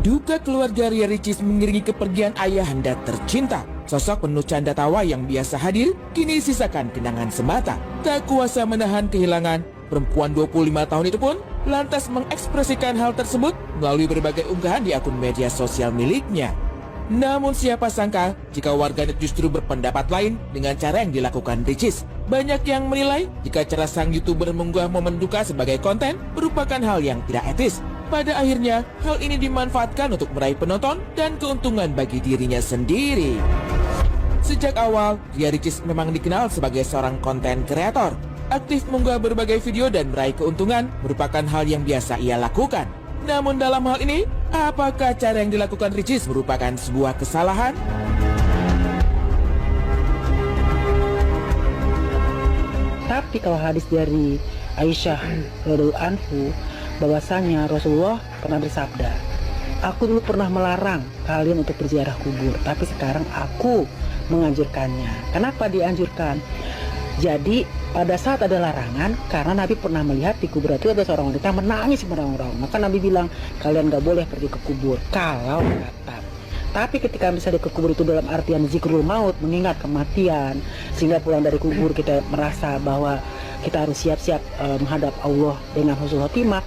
Duka keluarga Ria Ricis mengiringi kepergian ayahanda tercinta. Sosok penuh canda tawa yang biasa hadir, kini sisakan kenangan semata. Tak kuasa menahan kehilangan, perempuan 25 tahun itu pun lantas mengekspresikan hal tersebut melalui berbagai unggahan di akun media sosial miliknya. Namun siapa sangka jika warganet justru berpendapat lain dengan cara yang dilakukan Ricis. Banyak yang menilai jika cara sang YouTuber mengunggah momen duka sebagai konten merupakan hal yang tidak etis. Pada akhirnya, hal ini dimanfaatkan untuk meraih penonton dan keuntungan bagi dirinya sendiri. Sejak awal, Ria Ricis memang dikenal sebagai seorang konten kreator. Aktif mengunggah berbagai video dan meraih keuntungan merupakan hal yang biasa ia lakukan. Namun dalam hal ini, apakah cara yang dilakukan Ricis merupakan sebuah kesalahan? Tapi kalau hadis dari Aisyah radhiyallahu anhu, bahwasanya Rasulullah pernah bersabda, aku dulu pernah melarang kalian untuk berziarah kubur, tapi sekarang aku menganjurkannya. Kenapa dianjurkan? Jadi pada saat ada larangan, karena Nabi pernah melihat di kubur itu ada seorang wanita menangis merang-rang. Maka Nabi bilang, kalian gak boleh pergi ke kubur kalau datang. Tapi ketika misalnya ke kubur itu dalam artian zikrul maut, mengingat kematian, sehingga pulang dari kubur kita merasa bahwa kita harus siap-siap menghadap Allah dengan husnul khotimah,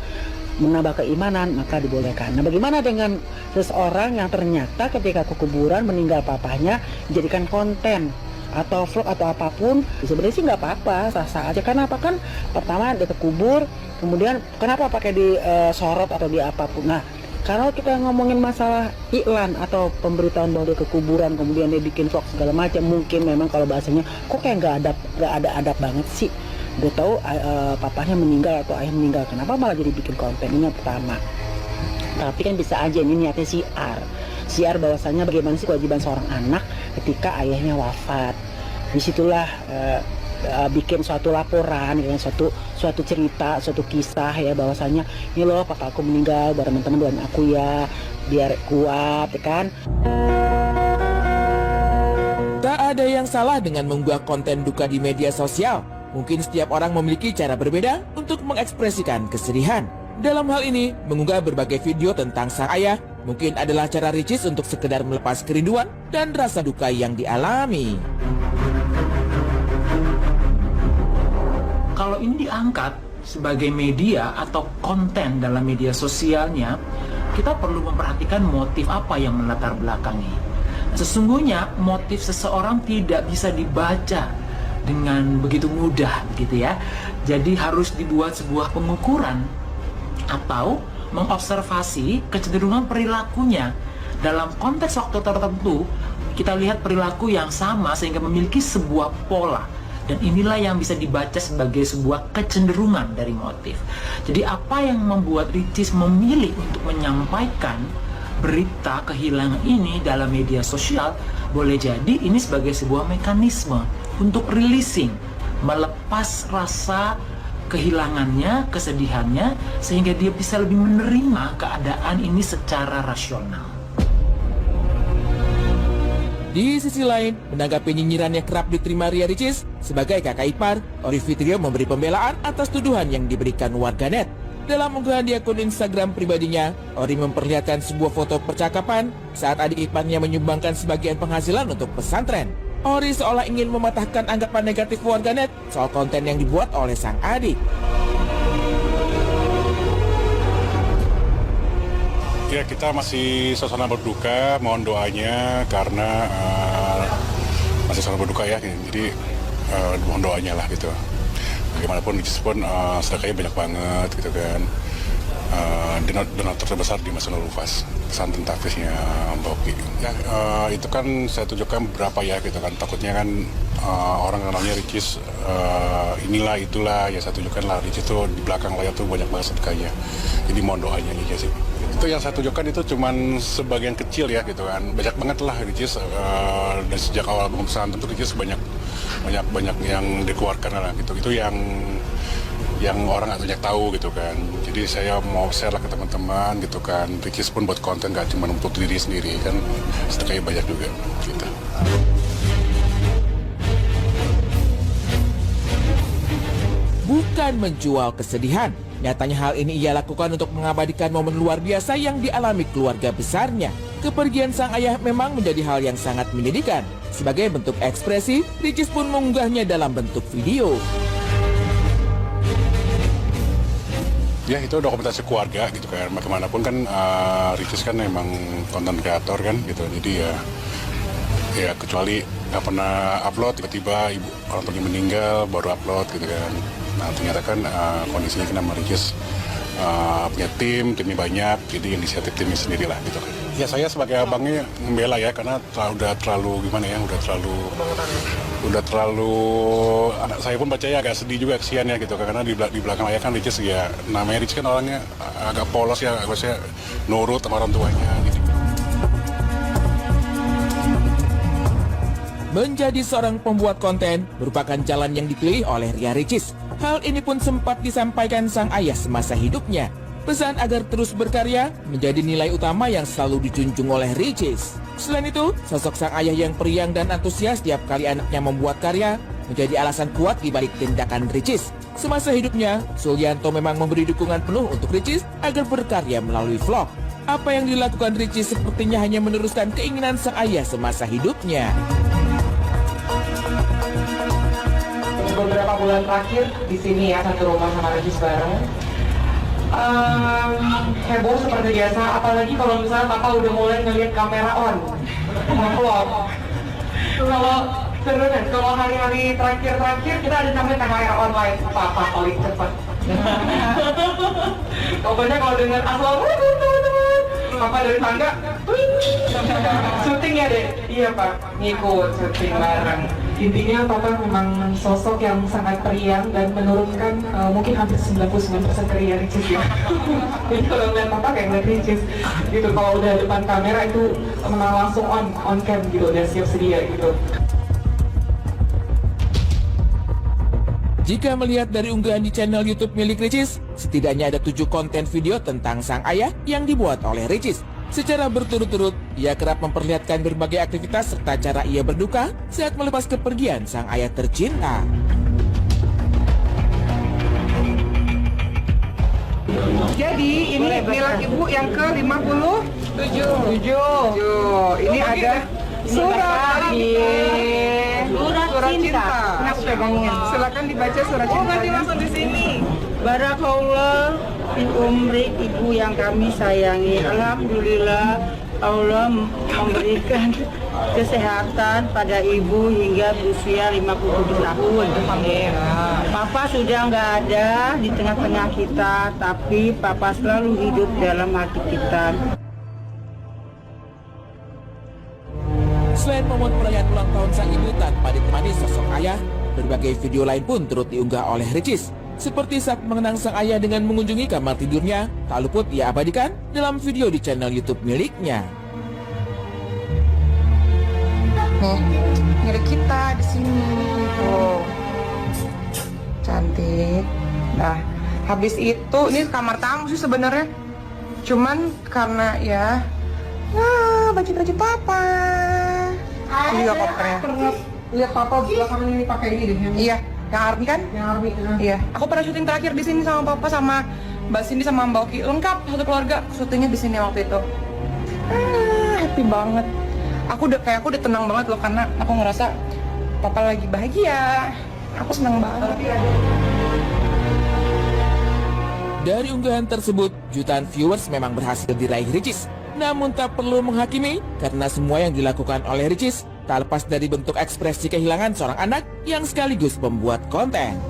menambah keimanan, maka dibolehkan. Nah, bagaimana dengan seseorang yang ternyata ketika ke kuburan meninggal papahnya dijadikan konten atau vlog atau apapun? Sebenarnya sih nggak apa-apa, sah-sah aja. Karena apa, kan pertama dia ke kubur, kemudian kenapa pakai di sorot atau di apapun? Nah, kalau kita ngomongin masalah iklan atau pemberitahuan bahwa dia ke kuburan, kemudian dia bikin vlog segala macam, mungkin memang kalau bahasanya kok kayak nggak ada adab banget sih. Udah tahu papahnya meninggal atau ayah meninggal, kenapa malah jadi bikin konten? Ini yang pertama. Tapi kan bisa aja ini niatnya siar bahwasanya bagaimana sih kewajiban seorang anak ketika ayahnya wafat. Disitulah bikin suatu laporan, ya, suatu cerita, suatu kisah ya, bahwasanya ini loh papa aku meninggal, bareng teman-teman doain aku ya biar kuat, ya kan. Tak ada yang salah dengan mengunggah konten duka di media sosial. Mungkin setiap orang memiliki cara berbeda untuk mengekspresikan kesedihan. Dalam hal ini, mengunggah berbagai video tentang sang ayah mungkin adalah cara Ricis untuk sekedar melepas kerinduan dan rasa duka yang dialami. Kalau ini diangkat sebagai media atau konten dalam media sosialnya, kita perlu memperhatikan motif apa yang melatar belakangi. Sesungguhnya motif seseorang tidak bisa dibaca dengan begitu mudah, gitu ya. Jadi harus dibuat sebuah pengukuran atau mengobservasi kecenderungan perilakunya. Dalam konteks waktu tertentu, kita lihat perilaku yang sama sehingga memiliki sebuah pola. Dan inilah yang bisa dibaca sebagai sebuah kecenderungan dari motif. Jadi apa yang membuat Ricis memilih untuk menyampaikan berita kehilangan ini dalam media sosial, boleh jadi ini sebagai sebuah mekanisme untuk releasing, melepas rasa kehilangannya, kesedihannya, sehingga dia bisa lebih menerima keadaan ini secara rasional. Di sisi lain, menanggapi nyinyiran yang kerap diterima Ria Ricis sebagai kakak ipar, Ori Fitrio memberi pembelaan atas tuduhan yang diberikan warganet. Dalam unggahan di akun Instagram pribadinya, Ori memperlihatkan sebuah foto percakapan saat adik iparnya menyumbangkan sebagian penghasilan untuk pesantren. Ori seolah ingin mematahkan anggapan negatif warganet soal konten yang dibuat oleh sang adik. Ya, kita masih suasana berduka, mohon doanya karena masih suasana berduka ya, jadi mohon doanya lah gitu. Bagaimanapun Ricis pun sedekahnya banyak banget gitu kan. Donatur terbesar di Masjidil Lufas, pesantren tahfiznya Mbak Oki. Ya, itu kan saya tunjukkan berapa ya gitu kan. Takutnya kan orang namanya Ricis inilah itulah, ya saya tunjukkan lah Ricis tuh di belakang layar tuh banyak banget sedekahnya. Jadi mohon doanya aja sih. Itu yang saya tunjukkan itu cuman sebagian kecil ya gitu kan. Banyak banget lah Ricis dan sejak awal bangun pesantren tuh Ricis banyak yang dikeluarkan lah gitu. Itu yang orang nggak banyak tahu gitu kan. Jadi saya mau share lah ke teman-teman gitu kan. Ricis pun buat konten gak cuma untuk diri sendiri kan, sedekahnya banyak juga gitu. Bukan menjual kesedihan, Nyatanya hal ini ia lakukan untuk mengabadikan momen luar biasa yang dialami keluarga besarnya. Kepergian sang ayah memang menjadi hal yang sangat menyedihkan. Sebagai bentuk ekspresi, Ricis pun mengunggahnya dalam bentuk video. Ya itu dokumentasi keluarga gitu kan, bagaimanapun kan Ricis kan emang konten kreator kan gitu, jadi ya kecuali nggak pernah upload, tiba-tiba orang tuanya meninggal baru upload gitu kan. Nah ternyata kan kondisinya kan sama Ricis punya timnya banyak, jadi inisiatif timnya sendiri lah gitu kan. Ya saya sebagai abangnya membela ya, karena udah terlalu gimana ya, udah terlalu anak saya pun bacanya agak sedih juga, kesian ya gitu, karena di belakang ayah kan Ricis ya, namanya Ricis kan orangnya agak polos ya, agak nurut sama orang tuanya gitu. Menjadi seorang pembuat konten merupakan jalan yang dipilih oleh Ria Ricis. Hal ini pun sempat disampaikan sang ayah semasa hidupnya. Pesan agar terus berkarya menjadi nilai utama yang selalu dijunjung oleh Ricis. Selain itu, sosok sang ayah yang periang dan antusias tiap kali anaknya membuat karya menjadi alasan kuat di balik tindakan Ricis. Semasa hidupnya, Sulianto memang memberi dukungan penuh untuk Ricis agar berkarya melalui vlog. Apa yang dilakukan Ricis sepertinya hanya meneruskan keinginan sang ayah semasa hidupnya. Beberapa bulan terakhir di sini ya, satu rumah sama Ricis bareng. Heboh seperti biasa, apalagi kalau misalnya papa udah mulai ngeliat kamera on, nge-vlog. Kalau beneran, kalau hari-hari terakhir kita ada namanya kamera online, papa paling cepat. Pokoknya kalau dengar asal teman-teman, papa dari tangga, syuting ya deh, iya pak, ngikut syuting bareng. Intinya papa memang sosok yang sangat periang dan menurunkan mungkin hampir 99% ceria Ricis ya. Jadi kalau ngeliat papa kayak ngeliat Ricis gitu, kalau udah depan kamera itu memang langsung on cam gitu, dan siap sedia gitu. Jika melihat dari unggahan di channel YouTube milik Ricis, setidaknya ada 7 konten video tentang sang ayah yang dibuat oleh Ricis. Secara berturut-turut, ia kerap memperlihatkan berbagai aktivitas serta cara ia berduka saat melepas kepergian sang ayah tercinta. Jadi ini nilai ibu yang ke-57. Ini ada surat cinta. Silakan dibaca surat cinta. Oh, nanti langsung di sini. Barakallah fi umri ibu yang kami sayangi. Alhamdulillah Allah memberikan kesehatan pada ibu hingga berusia 57 tahun. Papa sudah nggak ada di tengah-tengah kita, tapi Papa selalu hidup dalam hati kita. Selain momen perayaan ulang tahun sang ibu tanpa ditemani sosok ayah, berbagai video lain pun turut diunggah oleh Ricis. Seperti saat mengenang sang ayah dengan mengunjungi kamar tidurnya, tak luput ia abadikan dalam video di channel YouTube miliknya. Nih, milik kita di sini. Oh, cantik. Nah, habis itu ini kamar tamu sih sebenarnya. Cuman karena ya, baju-baju papa. Ini juga kopernya. Lihat papa belakangan ini pakai ini deh. Iya. Yang army kan? Yang army. Iya. Aku pernah syuting terakhir di sini sama papa, sama Mbak Cindy, sama Mbak Oki. Lengkap satu keluarga. Syutingnya di sini waktu itu. Happy banget. Aku udah tenang banget loh, karena aku ngerasa papa lagi bahagia. Aku senang banget. Dari unggahan tersebut, jutaan viewers memang berhasil diraih Ricis. Namun tak perlu menghakimi, karena semua yang dilakukan oleh Ricis tak lepas dari bentuk ekspresi kehilangan seorang anak yang sekaligus pembuat konten.